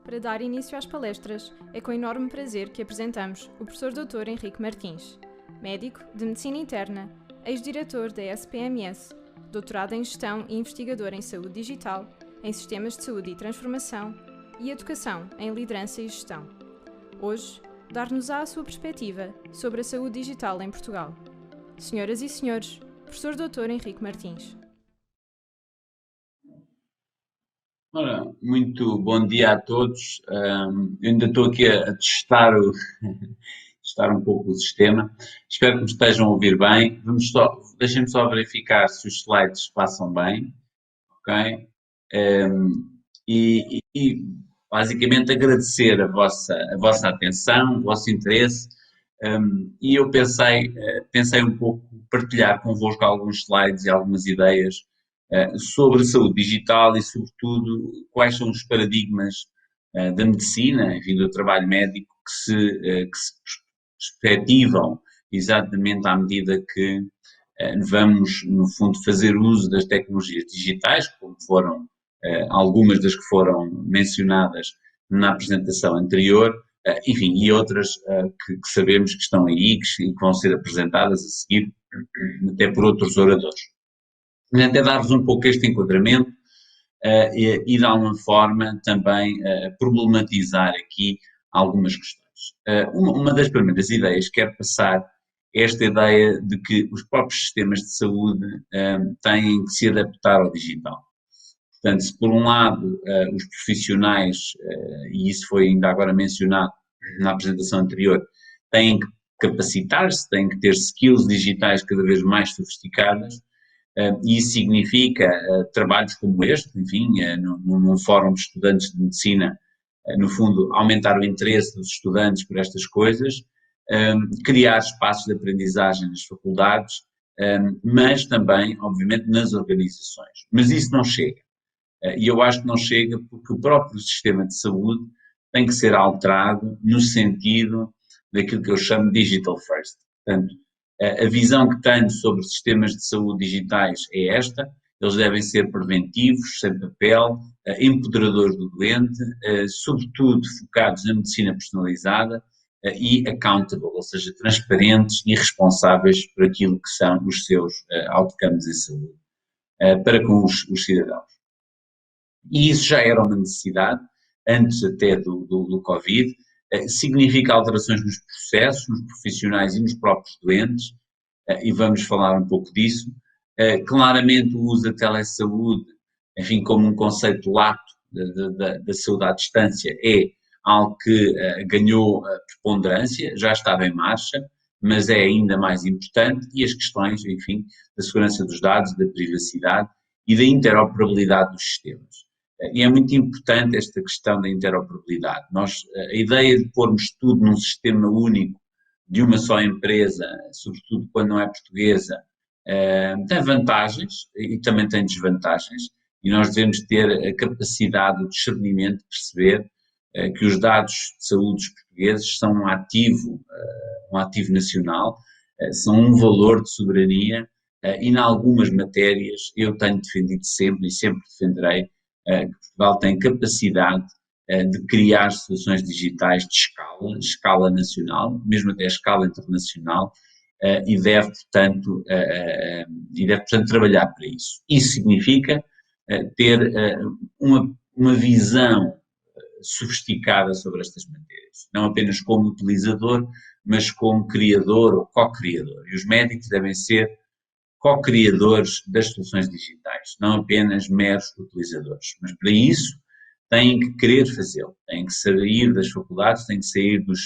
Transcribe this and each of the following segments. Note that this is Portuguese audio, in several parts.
Para dar início às palestras, é com enorme prazer que apresentamos o Professor Dr. Henrique Martins, médico de Medicina Interna, ex-diretor da SPMS, doutorado em Gestão e investigador em Saúde Digital, em Sistemas de Saúde e Transformação e Educação em Liderança e Gestão. Hoje, dar-nos-á a sua perspectiva sobre a saúde digital em Portugal. Senhoras e senhores, Professor Dr. Henrique Martins. Ora, muito bom dia a todos. Eu ainda estou aqui a testar, testar um pouco o sistema. Espero que me estejam a ouvir bem. Deixem-me só verificar se os slides passam bem, ok? E basicamente agradecer a vossa atenção, o vosso interesse. E eu pensei um pouco partilhar convosco alguns slides e algumas ideias sobre saúde digital e, sobretudo, quais são os paradigmas da medicina, enfim, do trabalho médico que se perspectivam exatamente à medida que vamos, no fundo, fazer uso das tecnologias digitais, como foram algumas das que foram mencionadas na apresentação anterior, enfim, e outras que sabemos que estão aí e que vão ser apresentadas a seguir, até por outros oradores. Até dar-vos um pouco este enquadramento e de alguma forma também problematizar aqui algumas questões. Uma das primeiras ideias que quero passar é esta ideia de que os próprios sistemas de saúde têm que se adaptar ao digital. Portanto, se por um lado os profissionais, e isso foi ainda agora mencionado na apresentação anterior, têm que capacitar-se, têm que ter skills digitais cada vez mais sofisticadas, e isso significa trabalhos como este, enfim, num fórum de estudantes de medicina, no fundo, aumentar o interesse dos estudantes por estas coisas, criar espaços de aprendizagem nas faculdades, mas também, obviamente, nas organizações. Mas isso não chega. E eu acho que não chega porque o próprio sistema de saúde tem que ser alterado no sentido daquilo que eu chamo de digital first. Portanto, a visão que tenho sobre sistemas de saúde digitais é esta: eles devem ser preventivos, sem papel, empoderadores do doente, sobretudo focados na medicina personalizada e accountable, ou seja, transparentes e responsáveis por aquilo que são os seus outcomes em saúde para com os cidadãos. E isso já era uma necessidade, antes até do Covid. Significa alterações nos processos, nos profissionais e nos próprios doentes, e vamos falar um pouco disso. Claramente o uso da telesaúde, enfim, como um conceito lato da saúde à distância, é algo que ganhou preponderância, já estava em marcha, mas é ainda mais importante, e as questões, enfim, da segurança dos dados, da privacidade e da interoperabilidade dos sistemas. E é muito importante esta questão da interoperabilidade. A ideia de pormos tudo num sistema único de uma só empresa, sobretudo quando não é portuguesa, tem vantagens e também tem desvantagens, e nós devemos ter a capacidade, o discernimento de perceber que os dados de saúde dos portugueses são um ativo nacional, são um valor de soberania, e em algumas matérias eu tenho defendido sempre e sempre defenderei que Portugal tem capacidade de criar soluções digitais de escala nacional, mesmo até a escala internacional, e deve, portanto, trabalhar para isso. Isso significa ter uma visão sofisticada sobre estas matérias, não apenas como utilizador, mas como criador ou co-criador. E os médicos devem ser co-criadores das soluções digitais, não apenas meros utilizadores. Mas para isso têm que querer fazê-lo, têm que sair das faculdades, têm que sair dos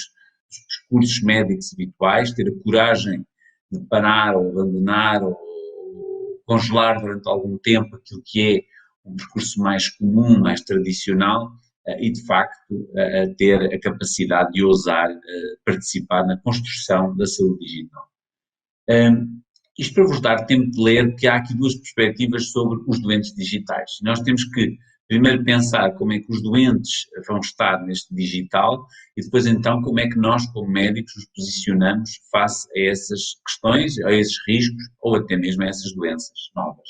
cursos médicos habituais, ter a coragem de parar ou abandonar ou congelar durante algum tempo aquilo que é um percurso mais comum, mais tradicional, e de facto ter a capacidade de ousar participar na construção da saúde digital. Isto para vos dar tempo de ler que há aqui duas perspectivas sobre os doentes digitais. Nós temos que primeiro pensar como é que os doentes vão estar neste digital e depois então como é que nós, como médicos, nos posicionamos face a essas questões, a esses riscos ou até mesmo a essas doenças novas.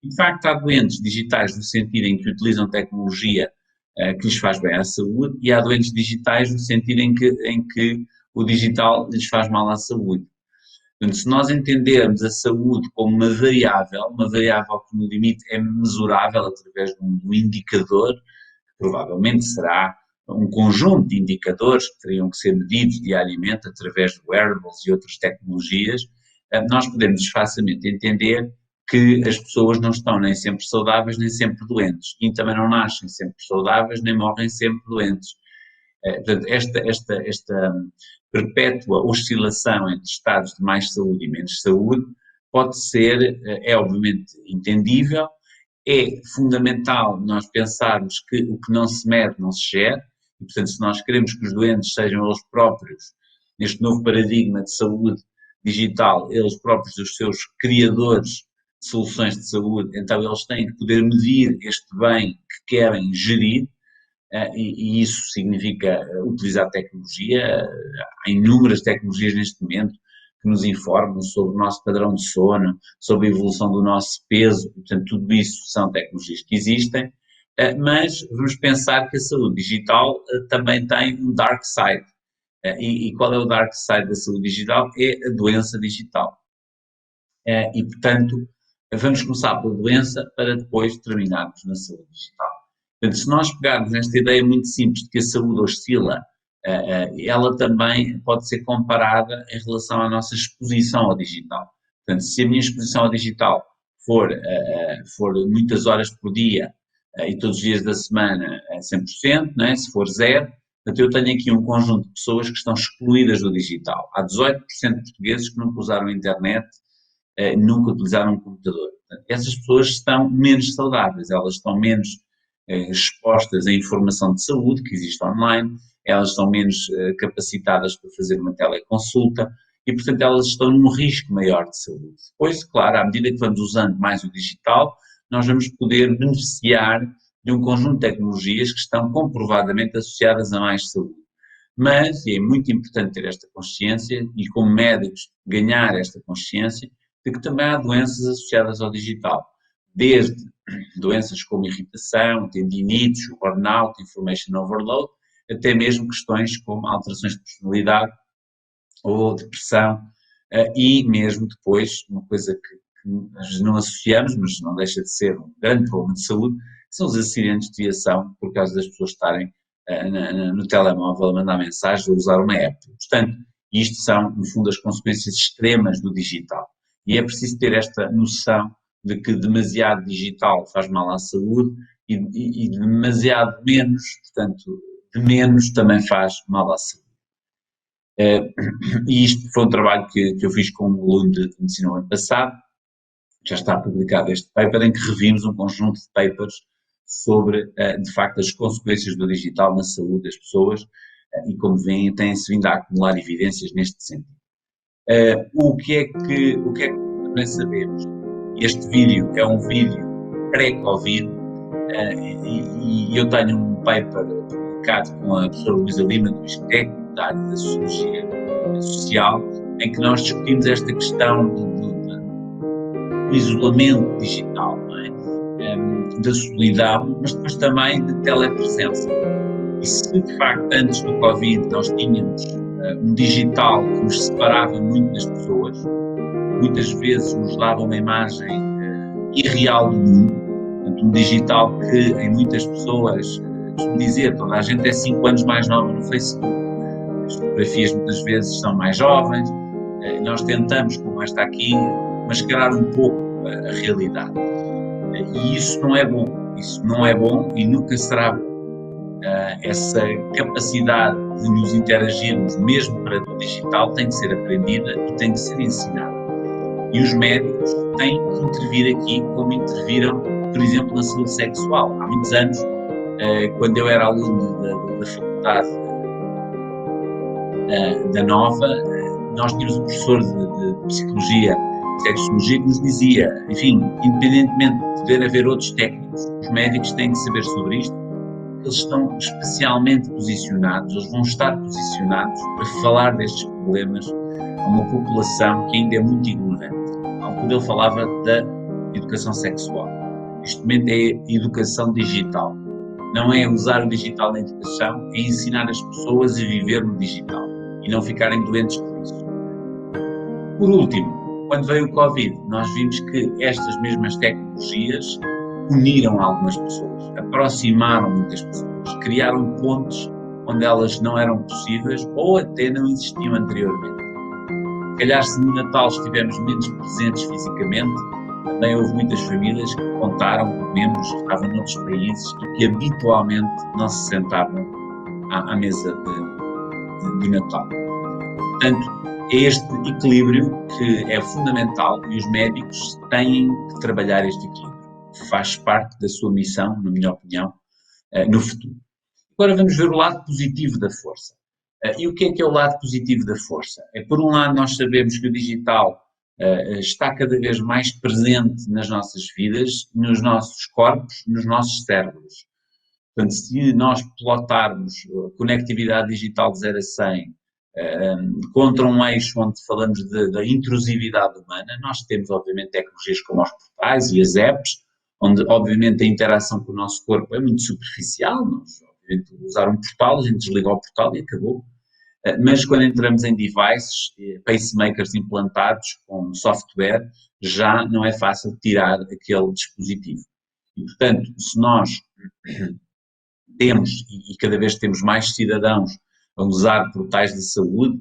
E de facto há doentes digitais no sentido em que utilizam tecnologia que lhes faz bem à saúde, e há doentes digitais no sentido em que o digital lhes faz mal à saúde. Portanto, se nós entendermos a saúde como uma variável que no limite é mesurável através de um indicador, provavelmente será um conjunto de indicadores que teriam que ser medidos diariamente através de wearables e outras tecnologias, nós podemos facilmente entender que as pessoas não estão nem sempre saudáveis nem sempre doentes, e também não nascem sempre saudáveis nem morrem sempre doentes. Portanto, esta perpétua oscilação entre estados de mais saúde e menos saúde pode ser, é obviamente entendível, é fundamental nós pensarmos que o que não se mede não se gera, e portanto se nós queremos que os doentes sejam eles próprios, neste novo paradigma de saúde digital, eles próprios os seus criadores de soluções de saúde, então eles têm que poder medir este bem que querem gerir, e isso significa utilizar tecnologia. Há inúmeras tecnologias neste momento que nos informam sobre o nosso padrão de sono, sobre a evolução do nosso peso, portanto tudo isso são tecnologias que existem, mas vamos pensar que a saúde digital também tem um dark side, e qual é o dark side da saúde digital? É a doença digital, e portanto vamos começar pela doença para depois terminarmos na saúde digital. Portanto, se nós pegarmos nesta ideia muito simples de que a saúde oscila, ela também pode ser comparada em relação à nossa exposição ao digital. Portanto, se a minha exposição ao digital for muitas horas por dia e todos os dias da semana 100%, não é? Se for zero, portanto, eu tenho aqui um conjunto de pessoas que estão excluídas do digital. Há 18% de portugueses que nunca usaram a internet, nunca utilizaram um computador. Portanto, essas pessoas estão menos saudáveis, elas estão menos expostas à informação de saúde que existe online, elas estão menos capacitadas para fazer uma teleconsulta e, portanto, elas estão num risco maior de saúde. Depois, claro, à medida que vamos usando mais o digital, nós vamos poder beneficiar de um conjunto de tecnologias que estão comprovadamente associadas a mais saúde. Mas, e é muito importante ter esta consciência e, como médicos, ganhar esta consciência de que também há doenças associadas ao digital, desde doenças como irritação, tendinites, burnout, information overload, até mesmo questões como alterações de personalidade ou depressão, e mesmo depois, uma coisa que às vezes não associamos, mas não deixa de ser um grande problema de saúde, são os acidentes de viação por causa das pessoas estarem no telemóvel a mandar mensagens ou usar uma app. Portanto, isto são, no fundo, as consequências extremas do digital. E é preciso ter esta noção de que demasiado digital faz mal à saúde e demasiado menos, portanto, de menos também faz mal à saúde. E isto foi um trabalho que eu fiz com um aluno de medicina no ano passado, já está publicado este paper, em que revimos um conjunto de papers sobre, de facto, as consequências do digital na saúde das pessoas, e como veem, tem-se vindo a acumular evidências neste sentido. O que é que também sabemos? Este vídeo é um vídeo pré-Covid, e eu tenho um paper publicado com a professora Luísa Lima, do ISCTEC, da área da Sociologia Social, em que nós discutimos esta questão do isolamento digital, não é? Da solidão, mas depois também de telepresença. E se de facto antes do Covid nós tínhamos um digital que nos separava muito das pessoas, muitas vezes nos dava uma imagem irreal do mundo, portanto, um digital que em muitas pessoas, costumo dizer, toda a gente é 5 anos mais nova no Facebook, as fotografias muitas vezes são mais jovens, nós tentamos, como esta aqui, mascarar um pouco a realidade. E isso não é bom e nunca será bom. Essa capacidade de nos interagirmos, mesmo para o digital, tem que ser aprendida e tem que ser ensinada. E os médicos têm que intervir aqui como interviram, por exemplo, na saúde sexual. Há muitos anos, quando eu era aluno da faculdade da Nova, nós tínhamos um professor de psicologia, sexologia, que nos dizia, enfim, independentemente de poder haver outros técnicos, os médicos têm que saber sobre isto, eles estão especialmente posicionados, eles vão estar posicionados para falar destes problemas a uma população que ainda é muito ignorante. Na altura ele falava da educação sexual. Neste momento é educação digital. não é usar o digital na educação, é ensinar as pessoas a viver no digital e não ficarem doentes por isso. Por último, quando veio o Covid, nós vimos que estas mesmas tecnologias uniram algumas pessoas, aproximaram muitas pessoas, criaram pontos onde elas não eram possíveis ou até não existiam anteriormente. Se calhar, se no Natal estivemos menos presentes fisicamente, também houve muitas famílias que contaram com membros que estavam noutros países e que habitualmente não se sentavam à mesa de Natal. Portanto, é este equilíbrio que é fundamental e os médicos têm que trabalhar este equilíbrio. Faz parte da sua missão, na minha opinião, no futuro. Agora vamos ver o lado positivo da força. E o que é o lado positivo da força? Por um lado, nós sabemos que o digital está cada vez mais presente nas nossas vidas, nos nossos corpos, nos nossos cérebros. Portanto, se nós pilotarmos a conectividade digital de 0 a 100 contra um eixo onde falamos da intrusividade humana, nós temos, obviamente, tecnologias como os portais e as apps, onde, obviamente, a interação com o nosso corpo é muito superficial. Nós, obviamente, usar um portal, a gente desliga o portal e acabou. Mas quando entramos em devices, pacemakers implantados com software, já não é fácil tirar aquele dispositivo. E, portanto, se nós temos, e cada vez temos mais cidadãos a usar portais de saúde,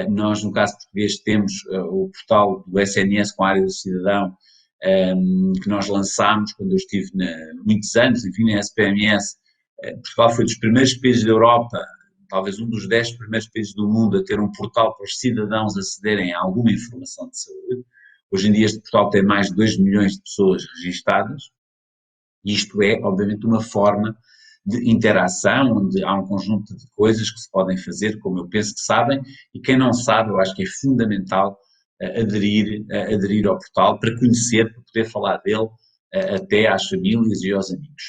nós, no caso português, temos o portal do SNS com a área do cidadão, que nós lançámos quando eu estive muitos anos, enfim, na SPMS. Portugal foi dos primeiros países da Europa, talvez um dos 10 primeiros países do mundo a ter um portal para os cidadãos acederem a alguma informação de saúde. Hoje em dia este portal tem mais de 2 milhões de pessoas registadas, e isto é, obviamente, uma forma de interação, onde há um conjunto de coisas que se podem fazer, como eu penso que sabem, e quem não sabe, eu acho que é fundamental aderir ao portal para conhecer, para poder falar dele até às famílias e aos amigos.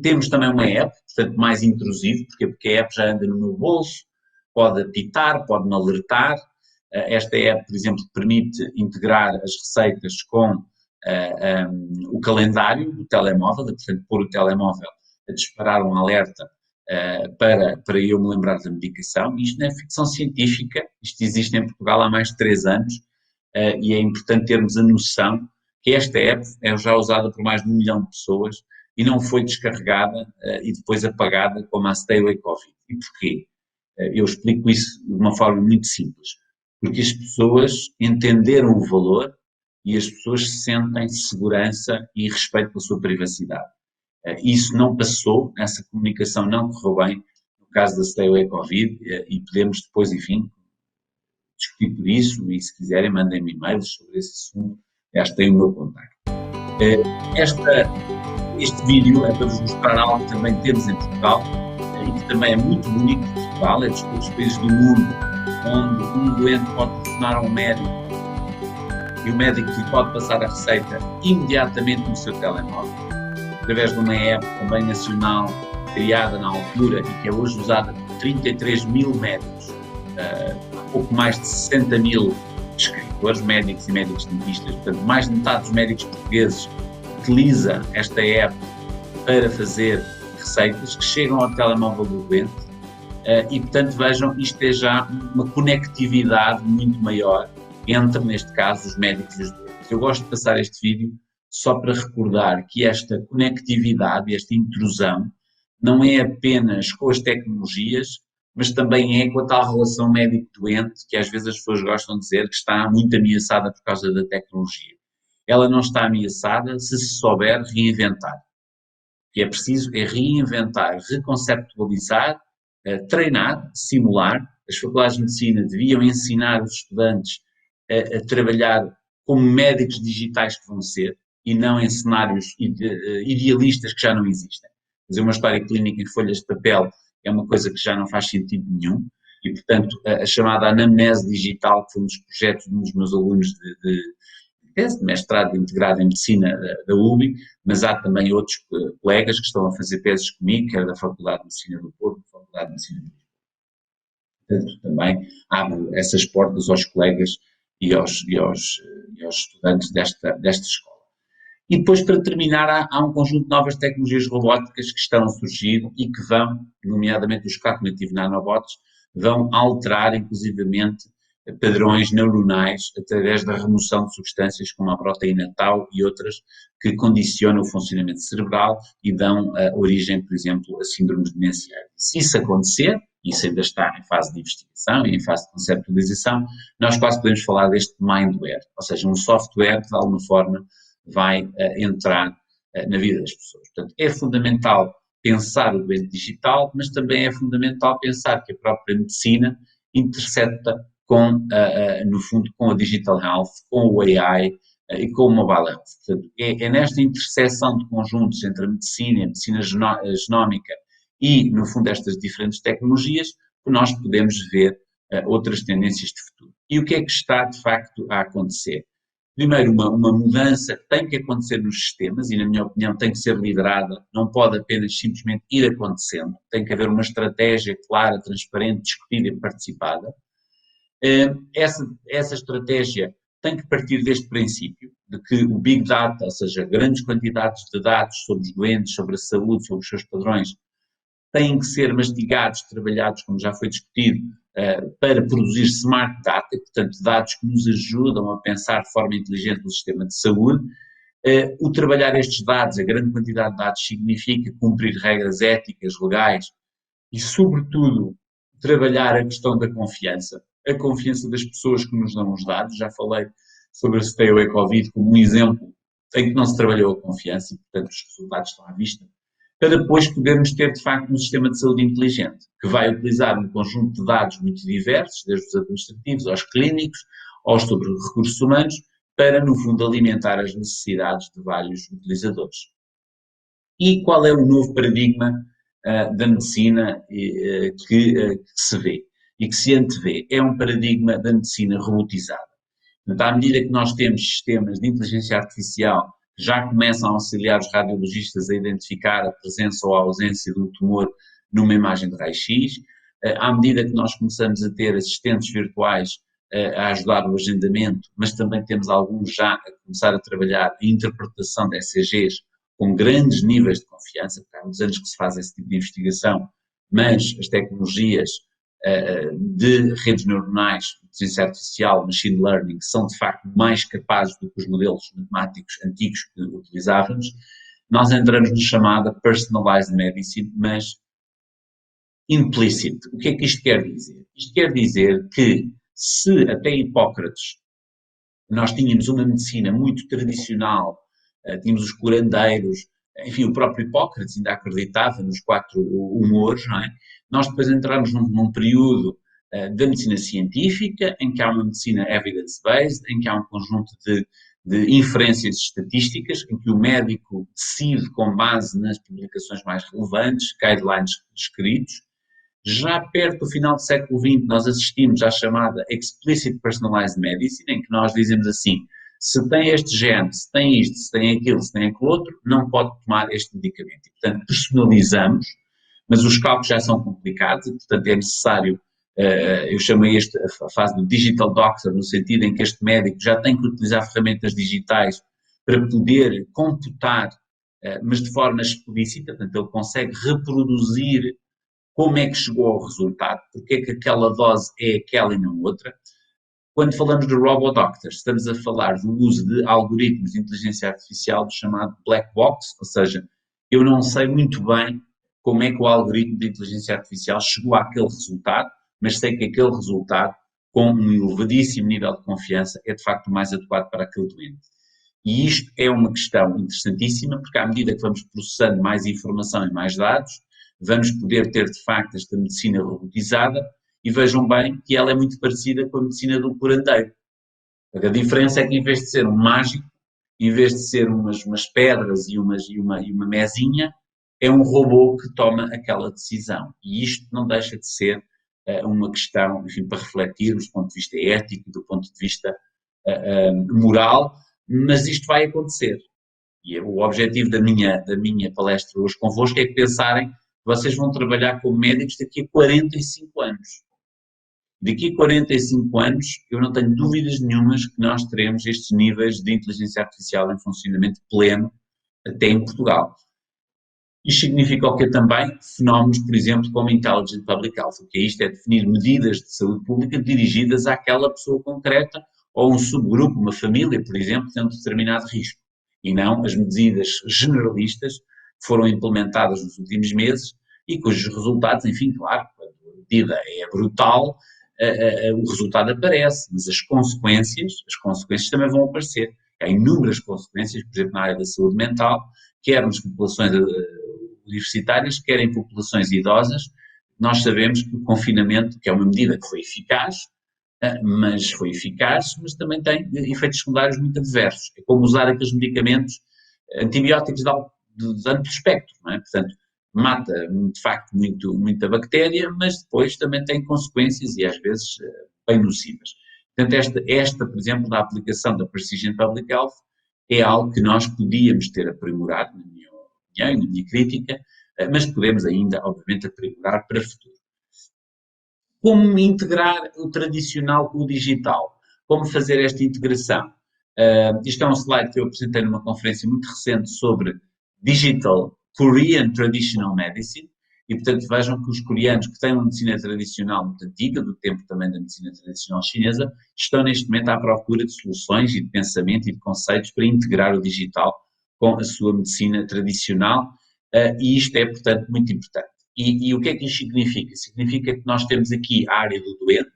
Temos também uma app, portanto mais intrusivo, porque a app já anda no meu bolso, pode apitar, pode me alertar. Esta app, por exemplo, permite integrar as receitas com o calendário do telemóvel, portanto pôr o telemóvel a disparar um alerta para eu me lembrar da medicação. Isto não é ficção científica, isto existe em Portugal há mais de 3 anos e é importante termos a noção que esta app é já usada por mais de 1 milhão de pessoas e não foi descarregada e depois apagada como a Stay Away Covid. E porquê? Eu explico isso de uma forma muito simples. Porque as pessoas entenderam o valor e as pessoas sentem segurança e respeito pela sua privacidade. Isso não passou, essa comunicação não correu bem no caso da Stay Away Covid e podemos depois, enfim, discutir por isso e se quiserem mandem-me e-mails sobre esse assunto, já têm o meu contacto. Este vídeo é para vos mostrar algo que também temos em Portugal e que também é muito bonito de Portugal, é dos poucos países do mundo onde um doente pode telefonar a um médico e o médico lhe pode passar a receita imediatamente no seu telemóvel, através de uma app também nacional, criada na altura e que é hoje usada por 33 mil médicos, pouco mais de 60 mil escritores, médicos e médicos dentistas, portanto mais de metade dos médicos portugueses utiliza esta app para fazer receitas que chegam ao telemóvel do doente e, portanto, vejam, isto é já uma conectividade muito maior entre, neste caso, os médicos e os doentes. Eu gosto de passar este vídeo só para recordar que esta conectividade, esta intrusão, não é apenas com as tecnologias, mas também é com a tal relação médico-doente que às vezes as pessoas gostam de dizer que está muito ameaçada por causa da tecnologia. Ela não está ameaçada se souber reinventar. O que é preciso é reinventar, reconceptualizar, treinar, simular. As faculdades de medicina deviam ensinar os estudantes a trabalhar como médicos digitais que vão ser e não em cenários idealistas que já não existem. Fazer uma história clínica em folhas de papel é uma coisa que já não faz sentido nenhum e, portanto, a chamada anamnese digital, que foi um dos projetos de um dos meus alunos de tese de mestrado integrado em medicina da UBI, mas há também outros colegas que estão a fazer teses comigo, quer da Faculdade de Medicina do Porto, da Faculdade de Medicina do Lisboa. Portanto, também abre essas portas aos colegas e aos estudantes desta escola. E depois, para terminar, há um conjunto de novas tecnologias robóticas que estão a surgir e que vão, nomeadamente os cognitive nanobots, vão alterar, inclusivamente, padrões neuronais através da remoção de substâncias como a proteína tau e outras que condicionam o funcionamento cerebral e dão origem, por exemplo, a síndromes demenciais. Se isso acontecer, isso ainda está em fase de investigação e em fase de conceptualização, nós quase podemos falar deste mindware, ou seja, um software que de alguma forma vai entrar na vida das pessoas. Portanto, é fundamental pensar o doente digital, mas também é fundamental pensar que a própria medicina intercepta com, no fundo, com a digital health, com o AI e com o mobile health. Portanto, é nesta interseção de conjuntos entre a medicina genómica e, no fundo, estas diferentes tecnologias, que nós podemos ver outras tendências de futuro. E o que é que está, de facto, a acontecer? Primeiro, uma mudança que tem que acontecer nos sistemas e, na minha opinião, tem que ser liderada, não pode apenas simplesmente ir acontecendo, tem que haver uma estratégia clara, transparente, discutida e participada. Essa estratégia tem que partir deste princípio, de que o Big Data, ou seja, grandes quantidades de dados sobre os doentes, sobre a saúde, sobre os seus padrões, têm que ser mastigados, trabalhados, como já foi discutido, para produzir smart data, portanto, dados que nos ajudam a pensar de forma inteligente no sistema de saúde. O trabalhar estes dados, a grande quantidade de dados, significa cumprir regras éticas, legais e, sobretudo, trabalhar a questão da confiança, a confiança das pessoas que nos dão os dados. Já falei sobre a Stay Away Covid como um exemplo em que não se trabalhou a confiança e, portanto, os resultados estão à vista, para depois podermos ter, de facto, um sistema de saúde inteligente, que vai utilizar um conjunto de dados muito diversos, desde os administrativos aos clínicos, aos sobre recursos humanos, para, no fundo, alimentar as necessidades de vários utilizadores. E qual é o novo paradigma da medicina que se vê e que se antevê? É um paradigma da medicina robotizada. Portanto, à medida que nós temos sistemas de inteligência artificial que já começam a auxiliar os radiologistas a identificar a presença ou a ausência de um tumor numa imagem de raio-x, à medida que nós começamos a ter assistentes virtuais a ajudar o agendamento, mas também temos alguns já a começar a trabalhar a interpretação de ECGs com grandes níveis de confiança, porque há muitos anos que se faz esse tipo de investigação, mas as tecnologias de redes neuronais, inteligência artificial, machine learning, são de facto mais capazes do que os modelos matemáticos antigos que utilizávamos. Nós entramos na chamada personalized medicine, mas implicit. O que é que isto quer dizer? Isto quer dizer que se até Hipócrates nós tínhamos uma medicina muito tradicional, tínhamos os curandeiros, enfim, o próprio Hipócrates ainda acreditava nos 4 humores, não é? Nós depois entramos num período da medicina científica, em que há uma medicina evidence-based, em que há um conjunto de inferências estatísticas, em que o médico decide com base nas publicações mais relevantes, guidelines escritos. Já perto do final do século XX, nós assistimos à chamada Explicit Personalized Medicine, em que nós dizemos assim, se tem este gene, se tem isto, se tem aquilo, se tem aquele outro, não pode tomar este medicamento. E, portanto, personalizamos, mas os cálculos já são complicados e, portanto, é necessário, eu chamei a fase do digital doctor, no sentido em que este médico já tem que utilizar ferramentas digitais para poder computar, mas de forma explícita, portanto, ele consegue reproduzir como é que chegou ao resultado, porque é que aquela dose é aquela e não outra. Quando falamos de robodoctors, estamos a falar do uso de algoritmos de inteligência artificial do chamado black box, ou seja, eu não sei muito bem como é que o algoritmo de inteligência artificial chegou àquele resultado, mas sei que aquele resultado, com um elevadíssimo nível de confiança, é de facto o mais adequado para aquele doente. E isto é uma questão interessantíssima, porque à medida que vamos processando mais informação e mais dados, vamos poder ter de facto esta medicina robotizada, e vejam bem que ela é muito parecida com a medicina do curandeiro. A diferença é que em vez de ser um mágico, em vez de ser umas pedras e uma mesinha, é um robô que toma aquela decisão. E isto não deixa de ser uma questão, enfim, para refletirmos do ponto de vista ético, do ponto de vista moral, mas isto vai acontecer. E o objetivo da minha palestra hoje convosco é que pensarem que vocês vão trabalhar como médicos daqui a 45 anos. Daqui a 45 anos, eu não tenho dúvidas nenhumas que nós teremos estes níveis de inteligência artificial em funcionamento pleno até em Portugal. Isto significa o que também? Fenómenos, por exemplo, como Intelligent Public Health, o que é isto? É definir medidas de saúde pública dirigidas àquela pessoa concreta ou um subgrupo, uma família, por exemplo, que tem um determinado risco. E não as medidas generalistas que foram implementadas nos últimos meses e cujos resultados, enfim, claro, quando a medida é brutal, o resultado aparece, mas as consequências também vão aparecer. Há inúmeras consequências, por exemplo, na área da saúde mental, quer nas populações universitárias, quer em populações idosas. Nós sabemos que o confinamento, que é uma medida que foi eficaz, mas também tem efeitos secundários muito adversos. É como usar aqueles medicamentos antibióticos de amplo espectro, não é? Portanto, mata, de facto, muita bactéria, mas depois também tem consequências e, às vezes, bem nocivas. Portanto, esta, por exemplo, da aplicação da Precision Public Health é algo que nós podíamos ter aprimorado, na minha opinião, na minha crítica, mas podemos ainda, obviamente, aprimorar para o futuro. Como integrar o tradicional com o digital? Como fazer esta integração? Isto é um slide que eu apresentei numa conferência muito recente sobre Digital Korean Traditional Medicine, e portanto vejam que os coreanos que têm uma medicina tradicional muito antiga, do tempo também da medicina tradicional chinesa, estão neste momento à procura de soluções e de pensamento e de conceitos para integrar o digital com a sua medicina tradicional, e isto é, portanto, muito importante. E o que é que isto significa? Significa que nós temos aqui a área do doente,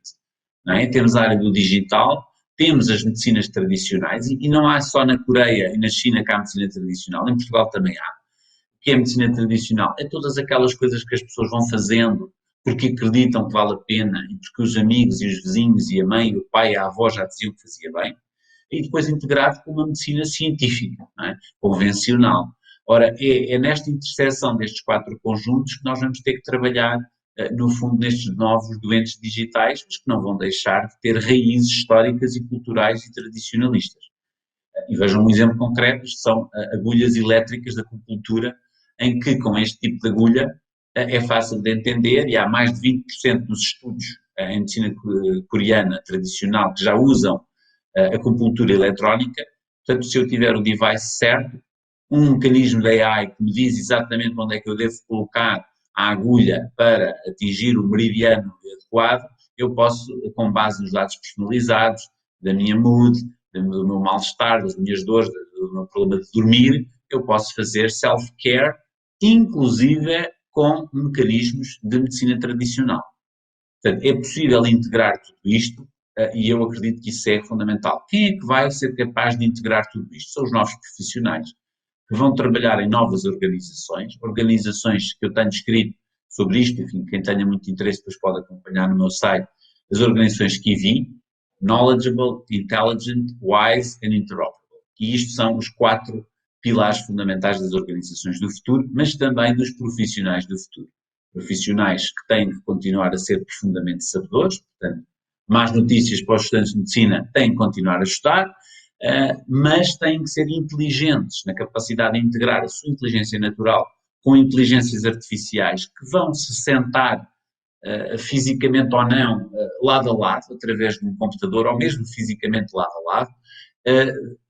não é? Temos a área do digital, temos as medicinas tradicionais, e não há só na Coreia e na China que há medicina tradicional, em Portugal também há. O que é medicina tradicional? É todas aquelas coisas que as pessoas vão fazendo porque acreditam que vale a pena e porque os amigos e os vizinhos e a mãe, o pai e a avó já diziam que fazia bem, e depois integrado com uma medicina científica, não é? Convencional. Ora, é nesta interseção destes 4 conjuntos que nós vamos ter que trabalhar, no fundo, nestes novos doentes digitais, mas que não vão deixar de ter raízes históricas e culturais e tradicionalistas. E vejam um exemplo concreto, são agulhas elétricas da acupuntura, em que com este tipo de agulha é fácil de entender, e há mais de 20% dos estudos em medicina coreana tradicional que já usam acupuntura eletrónica. Portanto, se eu tiver o device certo, um mecanismo da AI que me diz exatamente onde é que eu devo colocar a agulha para atingir o meridiano adequado, eu posso, com base nos dados personalizados, da minha mood, do meu mal-estar, das minhas dores, do meu problema de dormir, eu posso fazer self-care, inclusive com mecanismos de medicina tradicional. Portanto, é possível integrar tudo isto, e eu acredito que isso é fundamental. Quem é que vai ser capaz de integrar tudo isto? São os novos profissionais, que vão trabalhar em novas organizações que eu tenho escrito sobre isto, enfim, quem tenha muito interesse depois pode acompanhar no meu site, as organizações que vi, Knowledgeable, Intelligent, Wise and Interoperable. E isto são os 4 pilares fundamentais das organizações do futuro, mas também dos profissionais do futuro. Profissionais que têm que continuar a ser profundamente sabedores, portanto, más notícias para os estudantes de medicina, têm que continuar a estudar, mas têm que ser inteligentes na capacidade de integrar a sua inteligência natural com inteligências artificiais que vão se sentar fisicamente ou não, lado a lado, através de um computador, ou mesmo fisicamente lado a lado,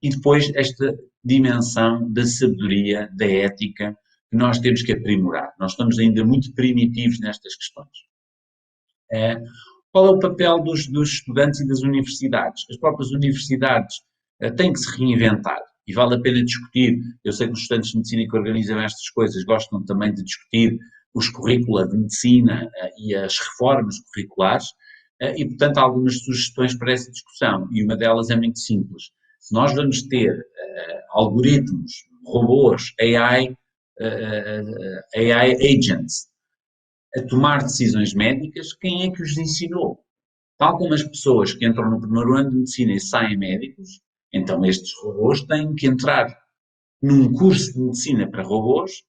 e depois esta dimensão da sabedoria, da ética, que nós temos que aprimorar. Nós estamos ainda muito primitivos nestas questões. Qual é o papel dos estudantes e das universidades? As próprias universidades têm que se reinventar, e vale a pena discutir. Eu sei que os estudantes de medicina que organizam estas coisas gostam também de discutir os currícula de medicina e as reformas curriculares, e, portanto, há algumas sugestões para essa discussão, e uma delas é muito simples. Se nós vamos ter algoritmos, robôs, AI agents, a tomar decisões médicas, quem é que os ensinou? Tal como as pessoas que entram no primeiro ano de medicina e saem médicos, então estes robôs têm que entrar num curso de medicina para robôs,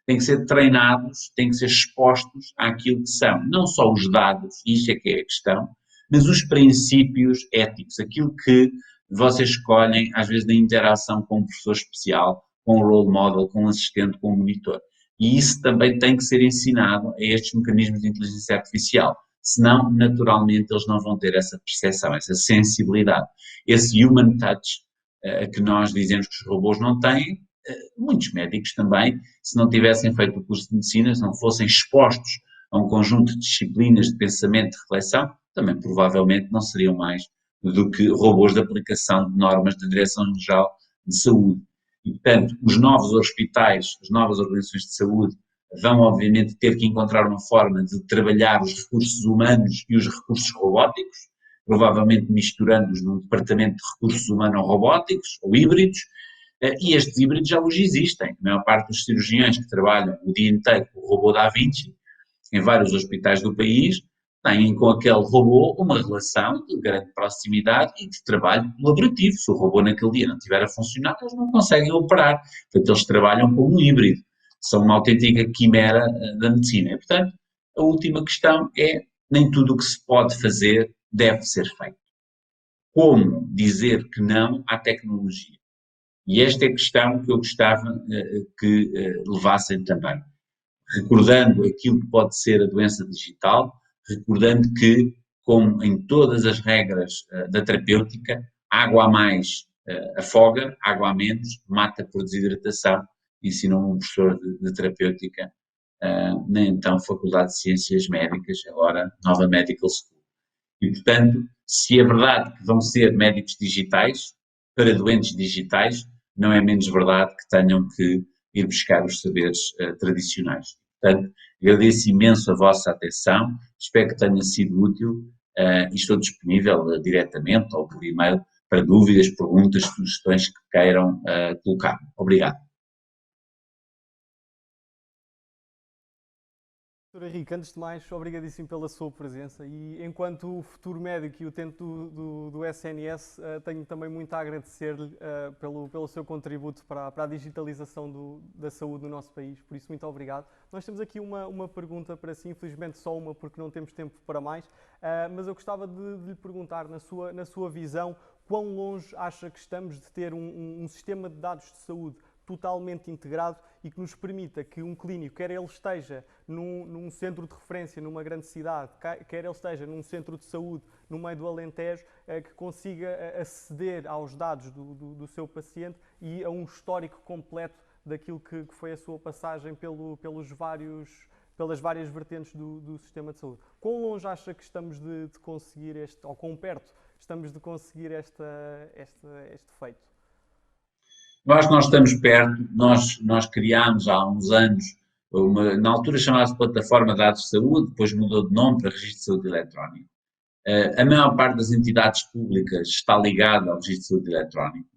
têm que ser treinados, têm que ser expostos àquilo que são, não só os dados, isto é que é a questão, mas os princípios éticos, aquilo que vocês escolhem, às vezes, na interação com um professor especial, com um role model, com um assistente, com um monitor. E isso também tem que ser ensinado a estes mecanismos de inteligência artificial. senão, naturalmente, eles não vão ter essa percepção, essa sensibilidade, esse human touch que nós dizemos que os robôs não têm. Muitos médicos também, se não tivessem feito o curso de medicina, se não fossem expostos a um conjunto de disciplinas de pensamento, de reflexão, também provavelmente não seriam mais do que robôs de aplicação de normas da Direção-Geral de Saúde. E, portanto, os novos hospitais, as novas organizações de saúde vão, obviamente, ter que encontrar uma forma de trabalhar os recursos humanos e os recursos robóticos, provavelmente misturando-os num departamento de recursos humanos-robóticos ou híbridos, e estes híbridos já hoje existem. A maior parte dos cirurgiões que trabalham o dia inteiro com o robô Da Vinci, em vários hospitais do país, têm com aquele robô uma relação de grande proximidade e de trabalho colaborativo. Se o robô naquele dia não estiver a funcionar, eles não conseguem operar. Portanto, eles trabalham como um híbrido. São uma autêntica quimera da medicina. E, portanto, a última questão é: nem tudo o que se pode fazer deve ser feito. Como dizer que não à tecnologia? E esta é a questão que eu gostava que levassem também. Recordando aquilo que pode ser a doença digital, recordando que, como em todas as regras da terapêutica, água a mais afoga, água a menos mata por desidratação, ensinou um professor de terapêutica na então Faculdade de Ciências Médicas, agora Nova Medical School. E, portanto, se é verdade que vão ser médicos digitais, para doentes digitais, não é menos verdade que tenham que ir buscar os saberes tradicionais. Portanto, agradeço imenso a vossa atenção, espero que tenha sido útil e estou disponível diretamente ou por e-mail para dúvidas, perguntas, sugestões que queiram colocar. Obrigado. Dr. Henrique, antes de mais, obrigadíssimo pela sua presença e enquanto futuro médico e utente do SNS, tenho também muito a agradecer-lhe pelo seu contributo para a digitalização da saúde no nosso país, por isso muito obrigado. Nós temos aqui uma pergunta para si, infelizmente só uma porque não temos tempo para mais, mas eu gostava de lhe perguntar, na sua visão, quão longe acha que estamos de ter um sistema de dados de saúde totalmente integrado e que nos permita que um clínico, quer ele esteja num centro de referência numa grande cidade, quer ele esteja num centro de saúde no meio do Alentejo, que consiga aceder aos dados do seu paciente e a um histórico completo daquilo que foi a sua passagem pelas várias vertentes do sistema de saúde. Quão longe acha que estamos de conseguir ou quão perto estamos de conseguir este feito? Eu acho que nós estamos perto, nós criámos há uns anos, na altura chamava-se Plataforma de Dados de Saúde, depois mudou de nome para Registro de Saúde Eletrónico. A maior parte das entidades públicas está ligada ao Registro de Saúde Eletrónico.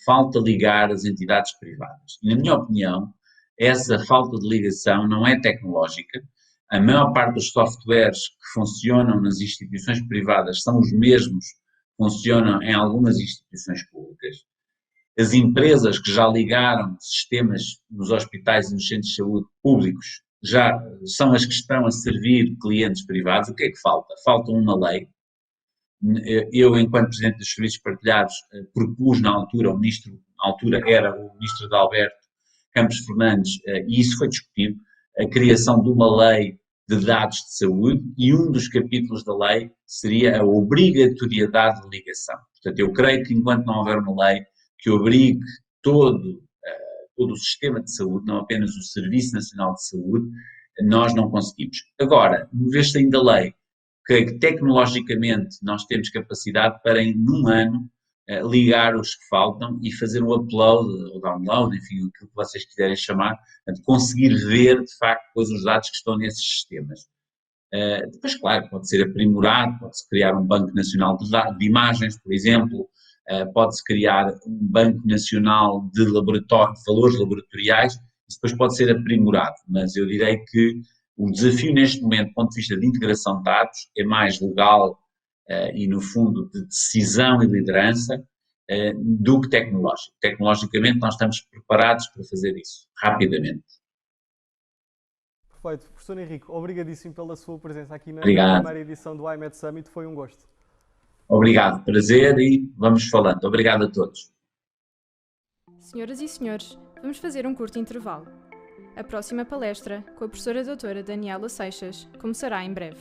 Falta ligar as entidades privadas. E, na minha opinião, essa falta de ligação não é tecnológica. A maior parte dos softwares que funcionam nas instituições privadas são os mesmos que funcionam em algumas instituições públicas. As empresas que já ligaram sistemas nos hospitais e nos centros de saúde públicos já são as que estão a servir clientes privados. O que é que falta? Falta uma lei. Eu, enquanto Presidente dos Serviços Partilhados, propus na altura, o Ministro, na altura era o Ministro de Alberto Campos Fernandes, e isso foi discutido, a criação de uma lei de dados de saúde, e um dos capítulos da lei seria a obrigatoriedade de ligação. Portanto, eu creio que enquanto não houver uma lei que obrigue todo o sistema de saúde, não apenas o Serviço Nacional de Saúde, nós não conseguimos. Agora, uma vez saindo a lei, creio que tecnologicamente nós temos capacidade para, num ano, ligar os que faltam e fazer o upload ou download, enfim, o que vocês quiserem chamar, de conseguir ver, de facto, depois os dados que estão nesses sistemas. Depois, claro, pode ser aprimorado, pode-se criar um banco nacional de imagens, por exemplo, pode-se criar um banco nacional de valores laboratoriais, isso depois pode ser aprimorado, mas eu direi que o desafio neste momento, do ponto de vista de integração de dados, é mais legal e, no fundo, de decisão e liderança do que tecnológico. Tecnologicamente, nós estamos preparados para fazer isso, rapidamente. Perfeito. Professor Henrique, obrigadíssimo pela sua presença aqui na Obrigado. primeira edição do iMed Summit, foi um gosto. Obrigado, prazer e vamos falando. Obrigado a todos. Senhoras e senhores, vamos fazer um curto intervalo. A próxima palestra, com a professora doutora Daniela Seixas, começará em breve.